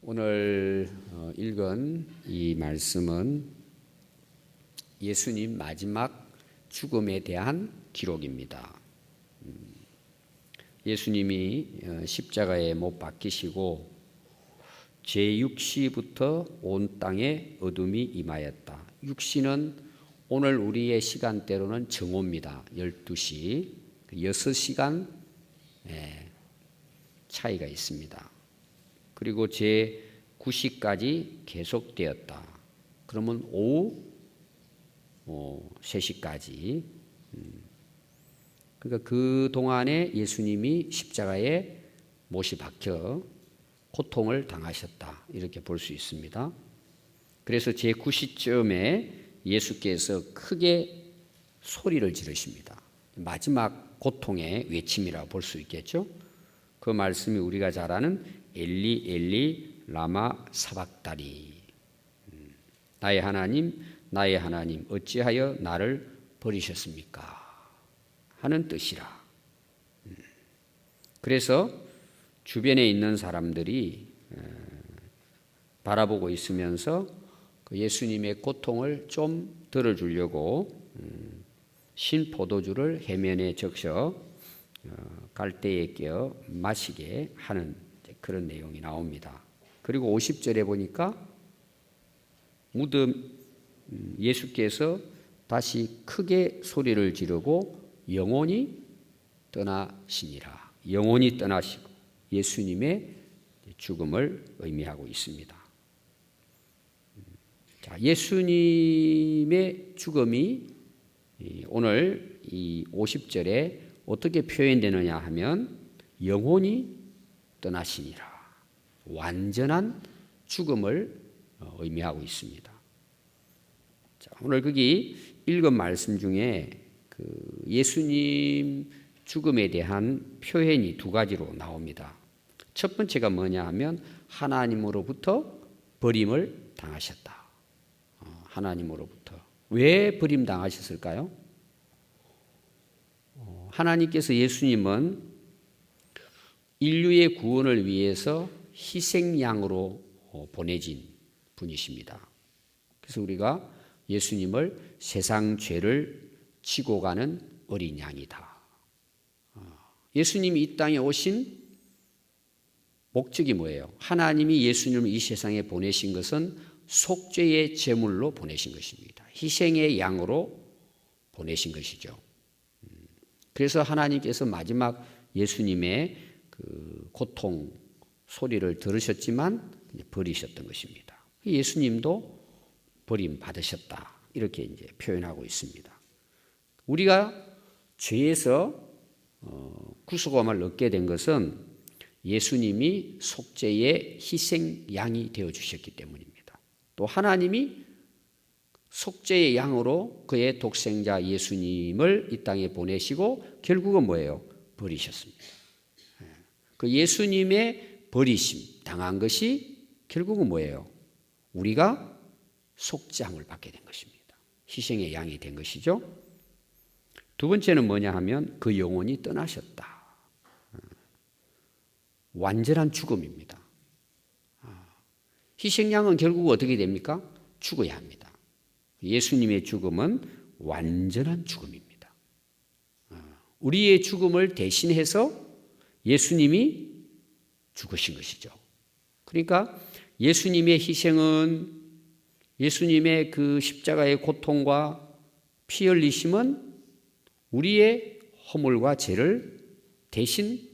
오늘 읽은 이 말씀은 예수님 마지막 죽음에 대한 기록입니다. 예수님이 십자가에 못 박히시고 제6시부터 온 땅에 어둠이 임하였다. 6시는 오늘 우리의 시간대로는 정오입니다. 12시, 6시간 차이가 있습니다. 그리고 제9시까지 계속되었다. 그러면 오후 3시까지. 그러니까 그 동안에 예수님이 십자가에 못이 박혀 고통을 당하셨다. 이렇게 볼 수 있습니다. 그래서 제9시쯤에 예수께서 크게 소리를 지르십니다. 마지막 고통의 외침이라고 볼 수 있겠죠. 그 말씀이 우리가 잘 아는 엘리 엘리 라마 사박다니, 나의 하나님 나의 하나님 어찌하여 나를 버리셨습니까? 하는 뜻이라. 그래서 주변에 있는 사람들이 바라보고 있으면서 예수님의 고통을 좀 들어주려고 신 포도주를 해면에 적셔 갈대에 끼어 마시게 하는 그런 내용이 나옵니다. 그리고 50절에 보니까 무덤 예수께서 다시 크게 소리를 지르고 영원히 떠나시니라. 영원히 떠나시고 예수님의 죽음을 의미하고 있습니다. 자, 예수님의 죽음이 오늘 이 50절에 어떻게 표현되느냐 하면 영원히 떠나시니라. 완전한 죽음을 의미하고 있습니다. 자, 오늘 거기 읽은 말씀 중에 그 예수님 죽음에 대한 표현이 두 가지로 나옵니다. 첫 번째가 뭐냐 하면 하나님으로부터 버림을 당하셨다. 하나님으로부터. 왜 버림당하셨을까요? 하나님께서 예수님은 인류의 구원을 위해서 희생양으로 보내진 분이십니다. 그래서 우리가 예수님을 세상 죄를 지고 가는 어린 양이다. 예수님이 이 땅에 오신 목적이 뭐예요? 하나님이 예수님을 이 세상에 보내신 것은 속죄의 제물로 보내신 것입니다. 희생의 양으로 보내신 것이죠. 그래서 하나님께서 마지막 예수님의 그 고통 소리를 들으셨지만 버리셨던 것입니다. 예수님도 버림받으셨다. 이렇게 이제 표현하고 있습니다. 우리가 죄에서 구속함을 얻게 된 것은 예수님이 속죄의 희생 양이 되어 주셨기 때문입니다. 또 하나님이 속죄의 양으로 그의 독생자 예수님을 이 땅에 보내시고 결국은 뭐예요? 버리셨습니다. 그 예수님의 버리심 당한 것이 결국은 뭐예요? 우리가 속죄함을 받게 된 것입니다. 희생의 양이 된 것이죠. 두 번째는 뭐냐 하면 그 영혼이 떠나셨다. 완전한 죽음입니다. 희생양은 결국 어떻게 됩니까? 죽어야 합니다. 예수님의 죽음은 완전한 죽음입니다. 우리의 죽음을 대신해서 예수님이 죽으신 것이죠. 그러니까 예수님의 희생은 예수님의 그 십자가의 고통과 피 흘리심은 우리의 허물과 죄를 대신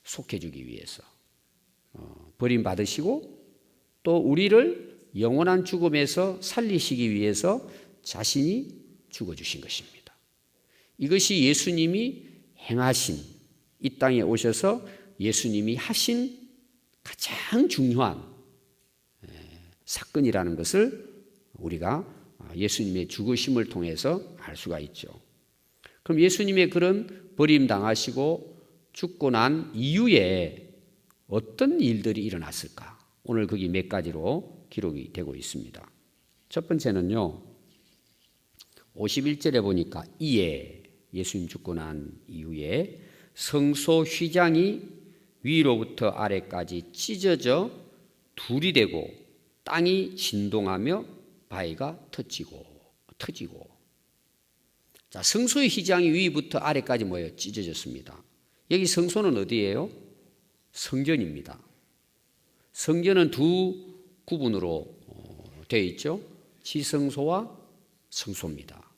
속해주기 위해서 버림받으시고 또 우리를 영원한 죽음에서 살리시기 위해서 자신이 죽어주신 것입니다. 이것이 예수님이 행하신 이 땅에 오셔서 예수님이 하신 가장 중요한 사건이라는 것을 우리가 예수님의 죽으심을 통해서 알 수가 있죠. 그럼 예수님의 그런 버림당하시고 죽고 난 이후에 어떤 일들이 일어났을까? 오늘 거기 몇 가지로 기록이 되고 있습니다. 첫 번째는요, 51절에 보니까 이에 예수님 죽고 난 이후에 성소 휘장이 위로부터 아래까지 찢어져 둘이 되고 땅이 진동하며 바위가 터지고. 자, 성소의 휘장이 위부터 아래까지 뭐예요? 찢어졌습니다. 여기 성소는 어디예요? 성전입니다. 성전은 두 구분으로 되어 있죠. 지성소와 성소입니다.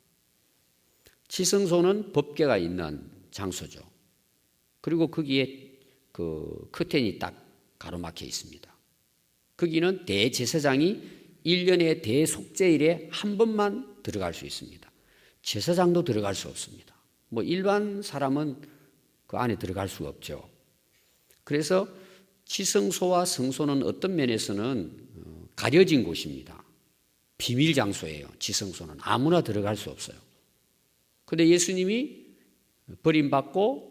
지성소는 법궤가 있는 장소죠. 그리고 거기에 그 커튼이 딱 가로막혀 있습니다. 거기는 대제사장이 1년의 대속죄일에 한 번만 들어갈 수 있습니다. 제사장도 들어갈 수 없습니다. 뭐 일반 사람은 그 안에 들어갈 수가 없죠. 그래서 지성소와 성소는 어떤 면에서는 가려진 곳입니다. 비밀 장소예요. 지성소는 아무나 들어갈 수 없어요. 그런데 예수님이 버림받고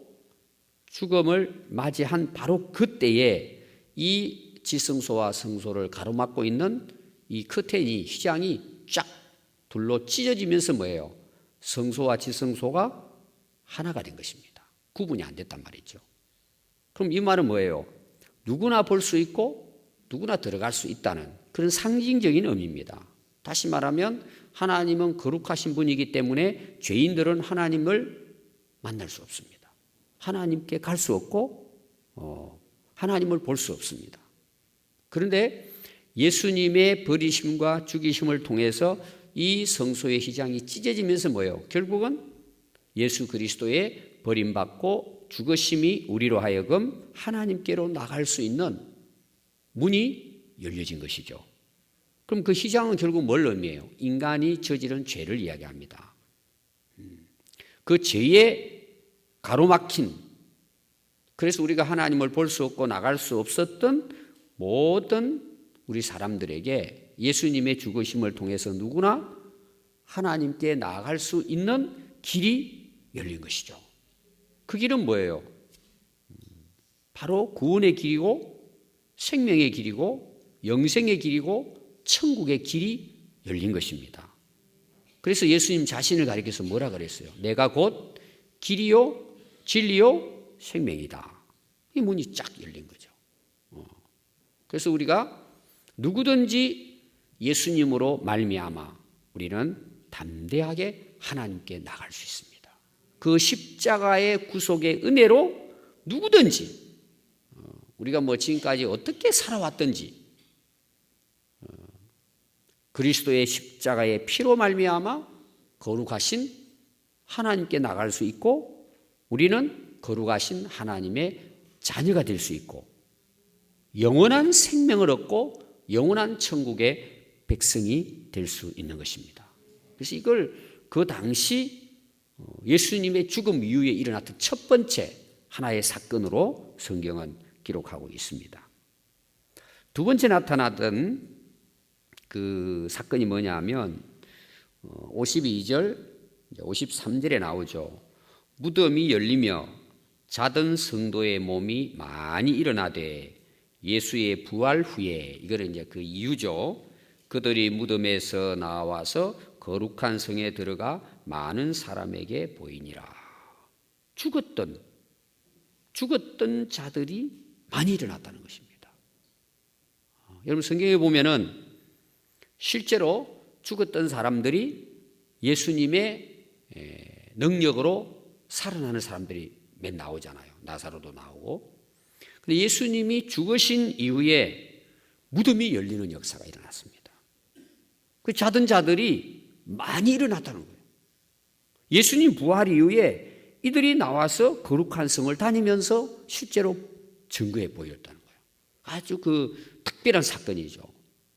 죽음을 맞이한 바로 그때에 이 지성소와 성소를 가로막고 있는 이 커튼이, 휘장이 쫙 둘로 찢어지면서 뭐예요? 성소와 지성소가 하나가 된 것입니다. 구분이 안 됐단 말이죠. 그럼 이 말은 뭐예요? 누구나 볼 수 있고 누구나 들어갈 수 있다는 그런 상징적인 의미입니다. 다시 말하면 하나님은 거룩하신 분이기 때문에 죄인들은 하나님을 만날 수 없습니다. 하나님께 갈 수 없고 하나님을 볼 수 없습니다. 그런데 예수님의 버리심과 죽이심을 통해서 이 성소의 휘장이 찢어지면서 뭐예요? 결국은 예수 그리스도의 버림받고 죽으심이 우리로 하여금 하나님께로 나갈 수 있는 문이 열려진 것이죠. 그럼 그 휘장은 결국 뭘 의미해요? 인간이 저지른 죄를 이야기합니다. 그 죄에 가로막힌, 그래서 우리가 하나님을 볼 수 없고 나갈 수 없었던 모든 우리 사람들에게 예수님의 죽으심을 통해서 누구나 하나님께 나아갈 수 있는 길이 열린 것이죠. 그 길은 뭐예요? 바로 구원의 길이고 생명의 길이고 영생의 길이고 천국의 길이 열린 것입니다. 그래서 예수님 자신을 가리켜서 뭐라 그랬어요? 내가 곧 길이요 진리요 생명이다. 이 문이 쫙 열린 거죠. 그래서 우리가 누구든지 예수님으로 말미암아 우리는 담대하게 하나님께 나갈 수 있습니다. 그 십자가의 구속의 은혜로 누구든지 우리가 뭐 지금까지 어떻게 살아왔든지 그리스도의 십자가의 피로 말미암아 거룩하신 하나님께 나갈 수 있고 우리는 거룩하신 하나님의 자녀가 될 수 있고 영원한 생명을 얻고 영원한 천국의 백성이 될 수 있는 것입니다. 그래서 이걸 그 당시 예수님의 죽음 이후에 일어났던 첫 번째 하나의 사건으로 성경은 기록하고 있습니다. 두 번째 나타났던 그 사건이 뭐냐 하면 52절, 53절에 나오죠. 무덤이 열리며 자던 성도의 몸이 많이 일어나되 예수의 부활 후에, 이거는 이제 그 이유죠. 그들이 무덤에서 나와서 거룩한 성에 들어가 많은 사람에게 보이니라. 죽었던 자들이 많이 일어났다는 것입니다. 여러분 성경에 보면은 실제로 죽었던 사람들이 예수님의 능력으로 살아나는 사람들이 몇 나오잖아요. 나사로도 나오고. 근데 예수님이 죽으신 이후에 무덤이 열리는 역사가 일어났습니다. 그 자던 자들이 많이 일어났다는 거예요. 예수님 부활 이후에 이들이 나와서 거룩한 성을 다니면서 실제로 증거해 보였다는 거예요. 아주 그 특별한 사건이죠.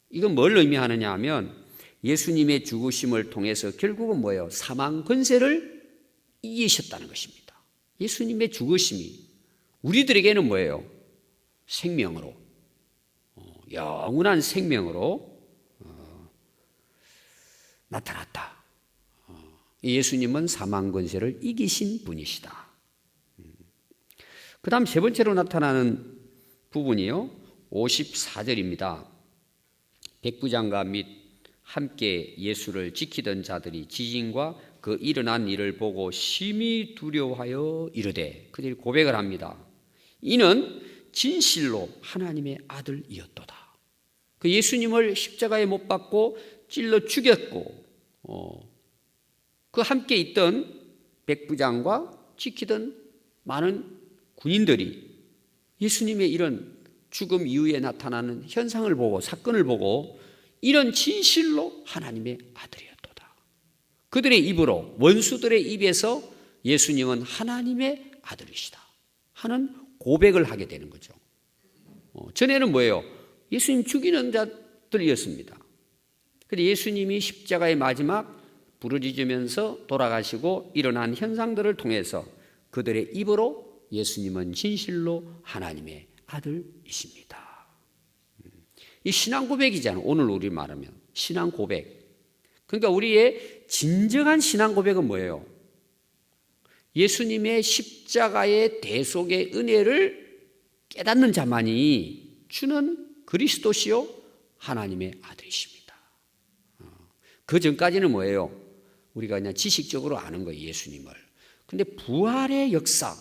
이건 뭘 의미하느냐 하면 예수님의 죽으심을 통해서 결국은 뭐예요? 사망 권세를 이기셨다는 것입니다. 예수님의 죽으심이 우리들에게는 뭐예요? 생명으로, 영원한 생명으로 나타났다. 예수님은 사망 권세를 이기신 분이시다. 그 다음 세 번째로 나타나는 부분이요, 54절입니다. 백부장과 및 함께 예수를 지키던 자들이 지진과 그 일어난 일을 보고 심히 두려워하여 이르되, 그들이 고백을 합니다. 이는 진실로 하나님의 아들이었도다. 그 예수님을 십자가에 못 박고 찔러 죽였고 그 함께 있던 백부장과 지키던 많은 군인들이 예수님의 이런 죽음 이후에 나타나는 현상을 보고 사건을 보고 이런 진실로 하나님의 아들이었도다. 그들의 입으로 원수들의 입에서 예수님은 하나님의 아들이시다 하는 고백을 하게 되는 거죠. 전에는 뭐예요? 예수님 죽이는 자들이었습니다. 그런데 예수님이 십자가의 마지막 부르짖으면서 돌아가시고 일어난 현상들을 통해서 그들의 입으로 예수님은 진실로 하나님의 아들이십니다. 이 신앙 고백이잖아요. 오늘 우리 말하면 신앙 고백. 그러니까 우리의 진정한 신앙 고백은 뭐예요? 예수님의 십자가의 대속의 은혜를 깨닫는 자만이 주는 그리스도시요 하나님의 아들이십니다. 그 전까지는 뭐예요? 우리가 그냥 지식적으로 아는 거예요, 예수님을. 근데 부활의 역사,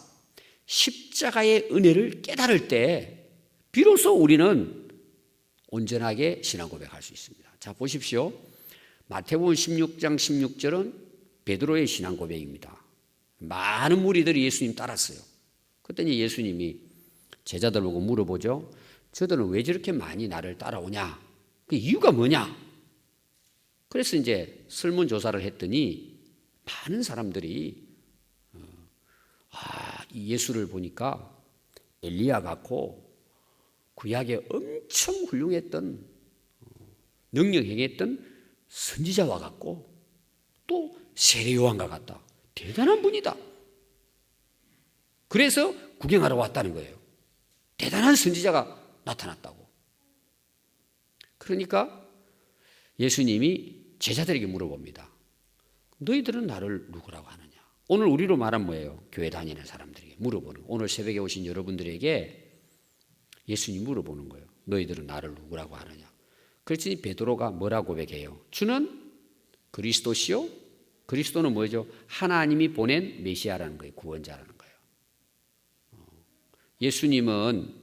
십자가의 은혜를 깨달을 때 비로소 우리는 온전하게 신앙 고백할 수 있습니다. 자, 보십시오. 마태복음 16장 16절은 베드로의 신앙 고백입니다. 많은 무리들이 예수님 따랐어요. 그랬더니 예수님이 제자들 보고 물어보죠. 저들은 왜 저렇게 많이 나를 따라오냐? 그 이유가 뭐냐? 그래서 이제 설문조사를 했더니 많은 사람들이 이 예수를 보니까 엘리야 같고 구약에 엄청 훌륭했던 능력 행했던 선지자와 같고 또 세례요한과 같다. 대단한 분이다. 그래서 구경하러 왔다는 거예요. 대단한 선지자가 나타났다고. 그러니까 예수님이 제자들에게 물어봅니다. 너희들은 나를 누구라고 하느냐? 오늘 우리로 말하면 뭐예요? 교회 다니는 사람들에게 물어보는 거예요. 오늘 새벽에 오신 여러분들에게 예수님 물어보는 거예요. 너희들은 나를 누구라고 하느냐? 그랬더니 베드로가 뭐라고 고백해요? 주는 그리스도시요? 그리스도는 뭐죠? 하나님이 보낸 메시아라는 거예요. 구원자라는 거예요. 예수님은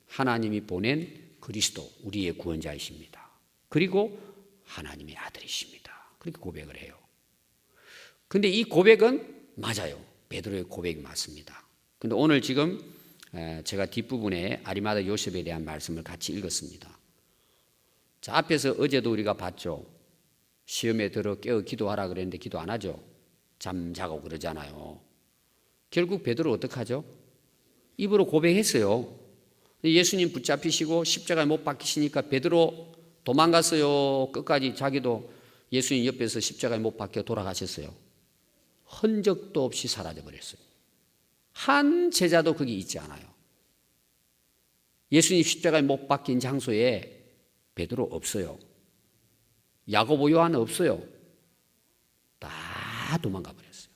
하나님이 보낸 그리스도, 우리의 구원자이십니다. 그리고 하나님의 아들이십니다. 그렇게 고백을 해요. 근데 이 고백은 맞아요. 베드로의 고백이 맞습니다. 근데 오늘 지금 제가 뒷부분에 아리마다 요셉에 대한 말씀을 같이 읽었습니다. 자, 앞에서 어제도 우리가 봤죠. 시험에 들어 깨어 기도하라 그랬는데 기도 안 하죠. 잠자고 그러잖아요. 결국 베드로 어떡하죠? 입으로 고백했어요. 예수님 붙잡히시고 십자가에 못 박히시니까 베드로 도망갔어요. 끝까지 자기도 예수님 옆에서 십자가에 못 박혀 돌아가셨어요. 흔적도 없이 사라져버렸어요. 한 제자도 거기 있지 않아요. 예수님 십자가에 못 박힌 장소에 베드로 없어요. 야고보 요한 없어요. 다 도망가 버렸어요.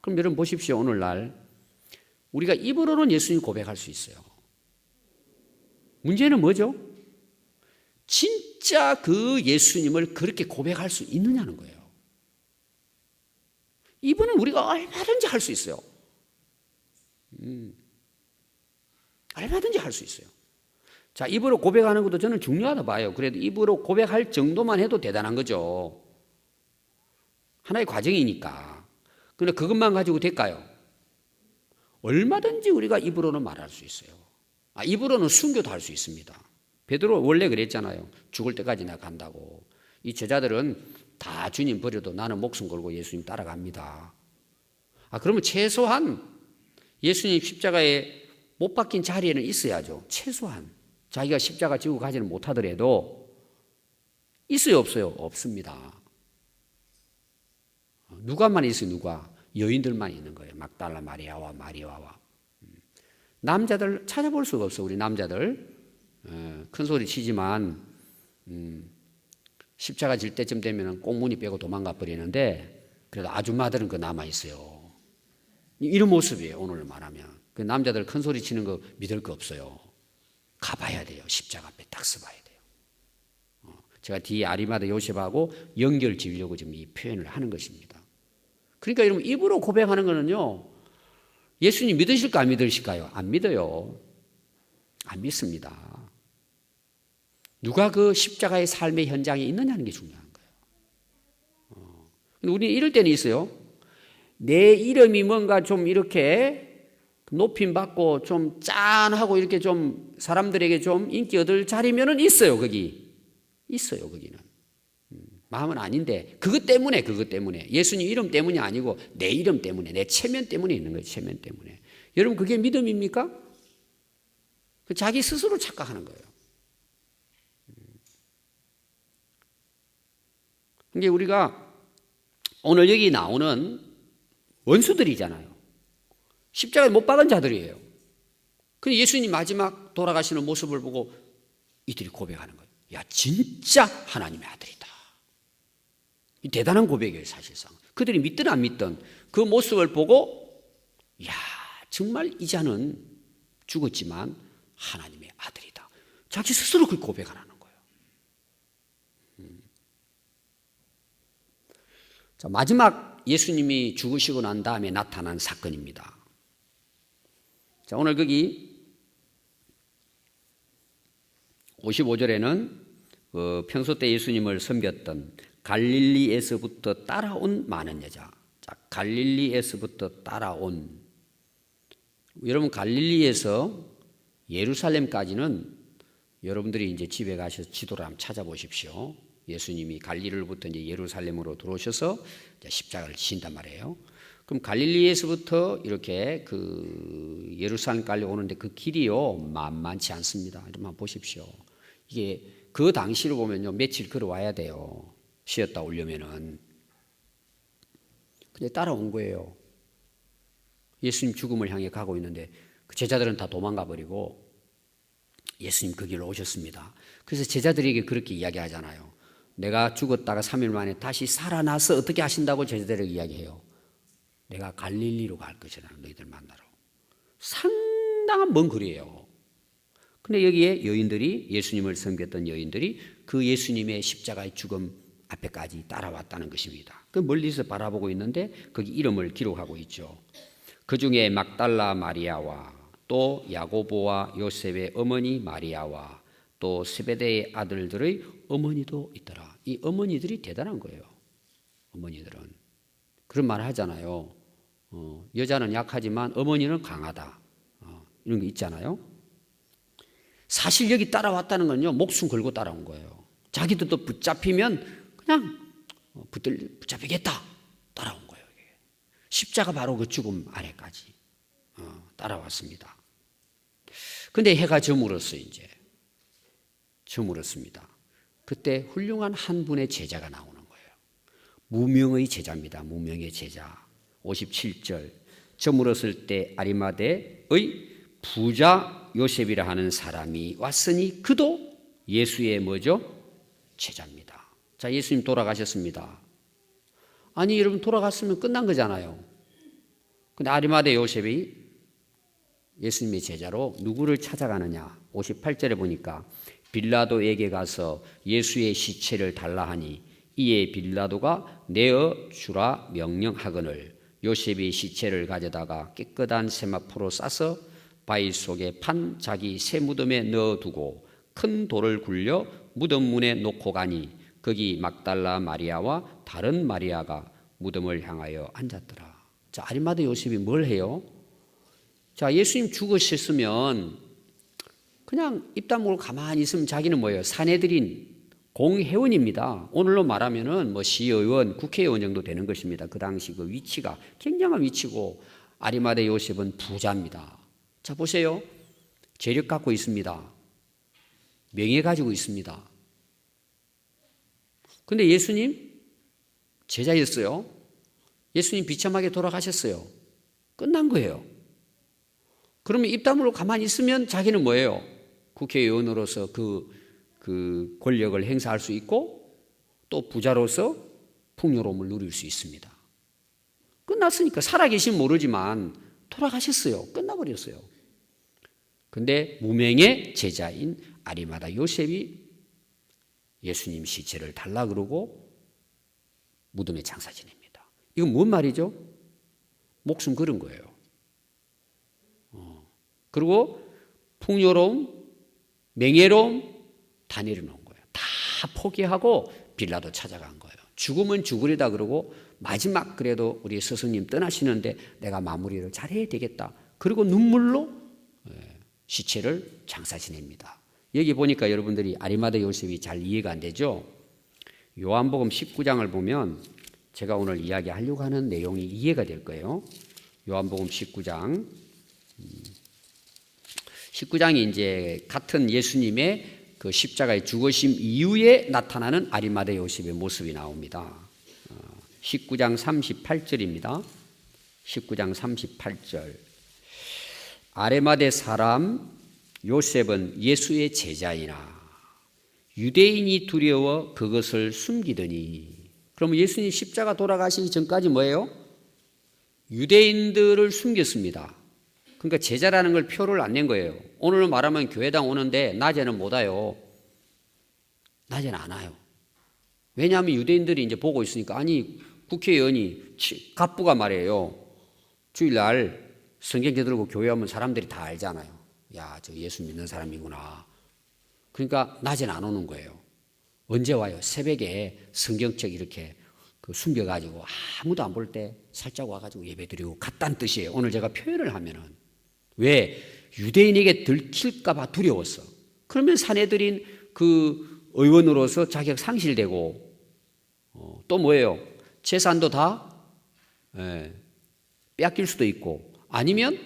그럼 여러분 보십시오. 오늘날 우리가 입으로는 예수님 고백할 수 있어요. 문제는 뭐죠? 진짜 그 예수님을 그렇게 고백할 수 있느냐는 거예요. 이분은 우리가 얼마든지 할 수 있어요. 얼마든지 할 수 있어요. 자, 입으로 고백하는 것도 저는 중요하다 봐요. 그래도 입으로 고백할 정도만 해도 대단한 거죠. 하나의 과정이니까. 그런데 그것만 가지고 될까요? 얼마든지 우리가 입으로는 말할 수 있어요. 입으로는 순교도 할 수 있습니다. 베드로 원래 그랬잖아요. 죽을 때까지 내가 간다고. 이 제자들은 다 주님 버려도 나는 목숨 걸고 예수님 따라갑니다. 그러면 최소한 예수님 십자가에 못 박힌 자리에는 있어야죠. 최소한. 자기가 십자가 지고 가지는 못하더라도 있어요, 없어요? 없습니다. 누가만 있어요, 누가? 여인들만 있는 거예요. 막달라 마리아와 마리아와. 남자들 찾아볼 수가 없어, 우리 남자들. 큰 소리 치지만 십자가 질 때쯤 되면 꽁무니 빼고 도망가 버리는데 그래도 아줌마들은 그 남아 있어요. 이런 모습이에요, 오늘 말하면. 그 남자들 큰 소리 치는 거 믿을 거 없어요. 가봐야 돼요. 십자가 앞에 딱 서봐야 돼요. 제가 뒤에 아리마다 요셉하고 연결 지으려고 지금 이 표현을 하는 것입니다. 그러니까 여러분 입으로 고백하는 거는요. 예수님 믿으실까 안 믿으실까요? 안 믿어요. 안 믿습니다. 누가 그 십자가의 삶의 현장에 있느냐는 게 중요한 거예요. 근데 우리는 이럴 때는 있어요. 내 이름이 뭔가 좀 이렇게 높임 받고 좀 짠하고 이렇게 좀 사람들에게 좀 인기 얻을 자리면은 있어요, 거기. 있어요, 거기는. 마음은 아닌데 그것 때문에 예수님 이름 때문이 아니고 내 이름 때문에 내 체면 때문에 있는 거예요. 체면 때문에. 여러분 그게 믿음입니까? 자기 스스로 착각하는 거예요. 이게 우리가 오늘 여기 나오는 원수들이잖아요. 십자가에 못 박은 자들이에요. 근데 예수님 마지막 돌아가시는 모습을 보고 이들이 고백하는 거예요. 야, 진짜 하나님의 아들이다. 이 대단한 고백이에요, 사실상. 그들이 믿든 안 믿든 그 모습을 보고, 야, 정말 이 자는 죽었지만 하나님의 아들이다. 자기 스스로 그 고백을 하는 거예요. 자, 마지막 예수님이 죽으시고 난 다음에 나타난 사건입니다. 자, 오늘 거기 55절에는 평소 때 예수님을 섬겼던 갈릴리에서부터 따라온 많은 여자. 자, 갈릴리에서부터 따라온. 여러분 갈릴리에서 예루살렘까지는 여러분들이 이제 집에 가셔서 지도를 한번 찾아보십시오. 예수님이 갈릴리로부터 이제 예루살렘으로 들어오셔서 이제 십자가를 지신단 말이에요. 그럼 갈릴리에서부터 이렇게 그 예루살렘까지 오는데 그 길이요 만만치 않습니다. 한번 보십시오. 이게 그 당시로 보면요 며칠 걸어와야 돼요. 쉬었다 오려면은. 근데 따라온 거예요. 예수님 죽음을 향해 가고 있는데 그 제자들은 다 도망가 버리고 예수님 그 길로 오셨습니다. 그래서 제자들에게 그렇게 이야기하잖아요. 내가 죽었다가 3일 만에 다시 살아나서 어떻게 하신다고 제자들에게 이야기해요. 내가 갈릴리로 갈 것이라 너희들 만나러. 상당한 먼 거리예요. 근데 여기에 여인들이 예수님을 섬겼던 여인들이 그 예수님의 십자가의 죽음 앞에까지 따라왔다는 것입니다. 그 멀리서 바라보고 있는데 거기 이름을 기록하고 있죠. 그 중에 막달라 마리아와 또 야고보와 요셉의 어머니 마리아와 또 세베대의 아들들의 어머니도 있더라. 이 어머니들이 대단한 거예요. 어머니들은 그런 말 하잖아요. 여자는 약하지만 어머니는 강하다. 이런 게 있잖아요. 사실 여기 따라왔다는 건요 목숨 걸고 따라온 거예요. 자기들도 붙잡히면 그냥 붙잡히겠다 따라온 거예요. 십자가 바로 그 죽음 아래까지 따라왔습니다. 근데 해가 저물었어요. 이제 저물었습니다. 그때 훌륭한 한 분의 제자가 나오는 거예요. 무명의 제자입니다. 무명의 제자. 57절 저물었을 때 아리마대의 부자 요셉이라 하는 사람이 왔으니 그도 예수의 뭐죠? 제자입니다. 자, 예수님 돌아가셨습니다. 아니 여러분 돌아갔으면 끝난 거잖아요. 근데 아리마대 요셉이 예수님의 제자로 누구를 찾아가느냐. 58절에 보니까 빌라도에게 가서 예수의 시체를 달라 하니 이에 빌라도가 내어 주라 명령하거늘 요셉이 시체를 가져다가 깨끗한 세마포로 싸서 바위 속에 판 자기 새 무덤에 넣어두고 큰 돌을 굴려 무덤 문에 놓고 가니 거기 막달라 마리아와 다른 마리아가 무덤을 향하여 앉았더라. 자, 아리마대 요셉이 뭘 해요? 자, 예수님 죽으셨으면 그냥 입 다물고 가만히 있으면 자기는 뭐예요? 사내들인 공회원입니다. 오늘로 말하면은 뭐 시의원, 국회의원 정도 되는 것입니다. 그 당시 그 위치가 굉장한 위치고 아리마대 요셉은 부자입니다. 자, 보세요. 재력 갖고 있습니다. 명예 가지고 있습니다. 근데 예수님 제자였어요. 예수님 비참하게 돌아가셨어요. 끝난 거예요. 그러면 입 다물고 가만히 있으면 자기는 뭐예요? 국회의원으로서 그 권력을 행사할 수 있고 또 부자로서 풍요로움을 누릴 수 있습니다. 끝났으니까 살아계시면 모르지만 돌아가셨어요. 끝나버렸어요. 근데 무명의 제자인 아리마다 요셉이 예수님 시체를 달라 그러고 무덤에 장사 지냅니다. 이건 뭔 말이죠? 목숨 걸은 거예요. 그리고 풍요로움, 명예로움 다 내려놓은 거예요. 다 포기하고 빌라도 찾아간 거예요. 죽으면 죽으리다 그러고 마지막 그래도 우리 스승님 떠나시는데 내가 마무리를 잘해야 되겠다. 그리고 눈물로 시체를 장사 지냅니다. 여기 보니까 여러분들이 아리마다 요셉이 잘 이해가 안 되죠? 요한복음 19장을 보면 제가 오늘 이야기하려고 하는 내용이 이해가 될 거예요. 요한복음 19장. 19장이 이제 같은 예수님의 그 십자가의 죽으심 이후에 나타나는 아리마다 요셉의 모습이 나옵니다. 19장 38절입니다. 19장 38절. 아리마대 사람 요셉은 예수의 제자이나 유대인이 두려워 그것을 숨기더니. 그러면 예수님 십자가 돌아가시기 전까지 뭐예요? 유대인들을 숨겼습니다. 그러니까 제자라는 걸 표를 안 낸 거예요. 오늘 말하면 교회당 오는데 낮에는 못 와요. 낮에는 안 와요. 왜냐하면 유대인들이 이제 보고 있으니까. 아니 국회의원이 갑부가 말이에요. 주일날 성경제 들고 교회 오면 사람들이 다 알잖아요. 야, 저 예수 믿는 사람이구나. 그러니까 낮에는 안 오는 거예요. 언제 와요? 새벽에 성경책 이렇게 숨겨가지고 아무도 안 볼 때 살짝 와가지고 예배드리고 갔다는 뜻이에요. 오늘 제가 표현을 하면은. 왜? 유대인에게 들킬까봐 두려웠어. 그러면 사내들인 그 의원으로서 자격 상실되고 또 뭐예요? 재산도 다 빼앗길 수도 있고, 아니면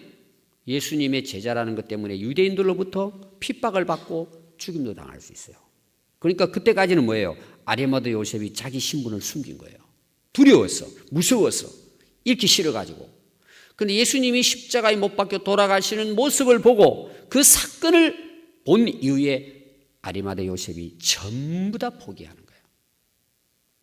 예수님의 제자라는 것 때문에 유대인들로부터 핍박을 받고 죽임도 당할 수 있어요. 그러니까 그때까지는 뭐예요? 아리마다 요셉이 자기 신분을 숨긴 거예요. 두려웠어. 무서웠어. 잃기 싫어가지고. 그런데 예수님이 십자가에 못 박혀 돌아가시는 모습을 보고 그 사건을 본 이후에 아리마다 요셉이 전부 다 포기하는 거예요.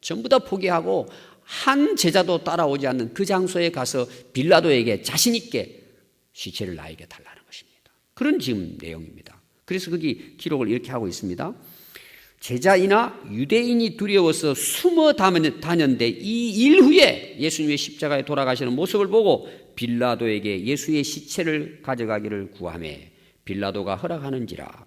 전부 다 포기하고 한 제자도 따라오지 않는 그 장소에 가서 빌라도에게 자신 있게 시체를 나에게 달라는 것입니다. 그런 지금 내용입니다. 그래서 거기 기록을 이렇게 하고 있습니다. 제자이나 유대인이 두려워서 숨어 다녔는데 이 일 후에 예수님의 십자가에 돌아가시는 모습을 보고 빌라도에게 예수의 시체를 가져가기를 구하매 빌라도가 허락하는지라.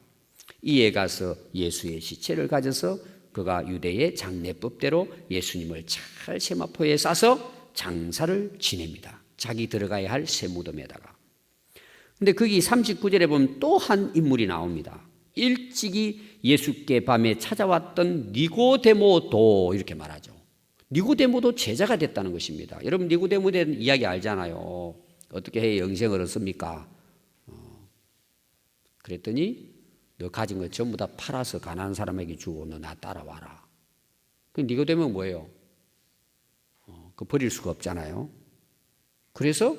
이에 가서 예수의 시체를 가져서 그가 유대의 장례법대로 예수님을 잘 세마포에 싸서 장사를 지냅니다. 자기 들어가야 할 새 무덤에다가. 근데 거기 39절에 보면 또 한 인물이 나옵니다. 일찍이 예수께 밤에 찾아왔던 니고데모도 이렇게 말하죠. 니고데모도 제자가 됐다는 것입니다. 여러분 니고데모에 대한 이야기 알잖아요. 어떻게 해야 영생을 얻습니까? 그랬더니 너 가진 거 전부 다 팔아서 가난한 사람에게 주고 너 나 따라와라. 그 니고데모는 뭐예요? 그 버릴 수가 없잖아요. 그래서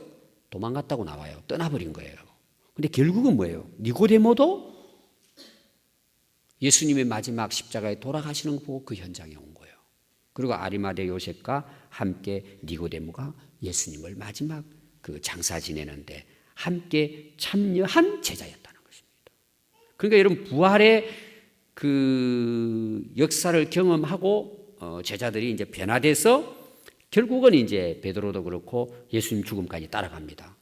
도망갔다고 나와요. 떠나버린 거예요. 근데 결국은 뭐예요? 니고데모도 예수님의 마지막 십자가에 돌아가시는 거 보고 그 현장에 온 거예요. 그리고 아리마대 요셉과 함께 니고데모가 예수님을 마지막 그 장사 지내는데 함께 참여한 제자였다는 것입니다. 그러니까 여러분 부활의 그 역사를 경험하고 제자들이 이제 변화돼서 결국은 이제 베드로도 그렇고 예수님 죽음까지 따라갑니다.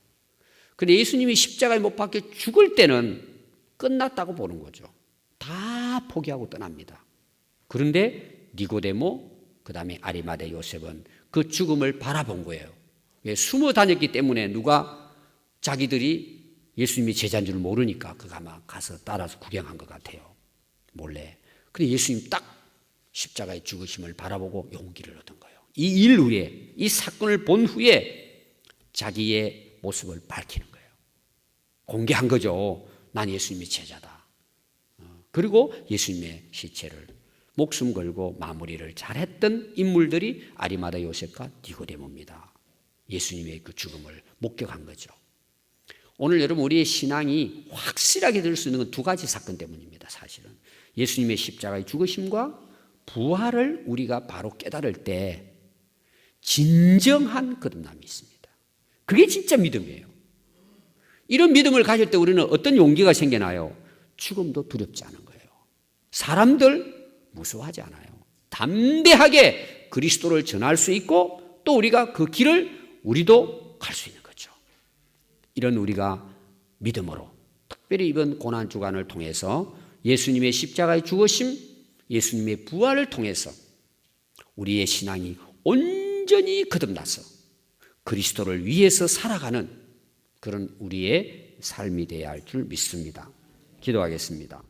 그런데 예수님이 십자가에 못 박혀 죽을 때는 끝났다고 보는 거죠. 다 포기하고 떠납니다. 그런데 니고데모 그다음에 아리마대 요셉은 그 죽음을 바라본 거예요. 왜? 숨어 다녔기 때문에 누가 자기들이 예수님이 제자인 줄 모르니까 그가 막 가서 따라서 구경한 것 같아요. 몰래. 근데 예수님 딱 십자가의 죽으심을 바라보고 용기를 얻은 거예요. 이 일 후에, 이 사건을 본 후에 자기의 모습을 밝히는 거예요. 공개한 거죠. 난 예수님의 제자다. 그리고 예수님의 시체를 목숨 걸고 마무리를 잘했던 인물들이 아리마다 요셉과 니고데모입니다. 예수님의 그 죽음을 목격한 거죠. 오늘 여러분 우리의 신앙이 확실하게 될 수 있는 건 두 가지 사건 때문입니다. 사실은 예수님의 십자가의 죽으심과 부활을 우리가 바로 깨달을 때 진정한 거듭남이 있습니다. 그게 진짜 믿음이에요. 이런 믿음을 가질 때 우리는 어떤 용기가 생겨나요? 죽음도 두렵지 않은 거예요. 사람들 무서워하지 않아요. 담대하게 그리스도를 전할 수 있고 또 우리가 그 길을 우리도 갈 수 있는 거죠. 이런 우리가 믿음으로 특별히 이번 고난 주간을 통해서 예수님의 십자가의 죽으심, 예수님의 부활을 통해서 우리의 신앙이 온전히 거듭나서 그리스도를 위해서 살아가는 그런 우리의 삶이 되어야 할 줄 믿습니다. 기도하겠습니다.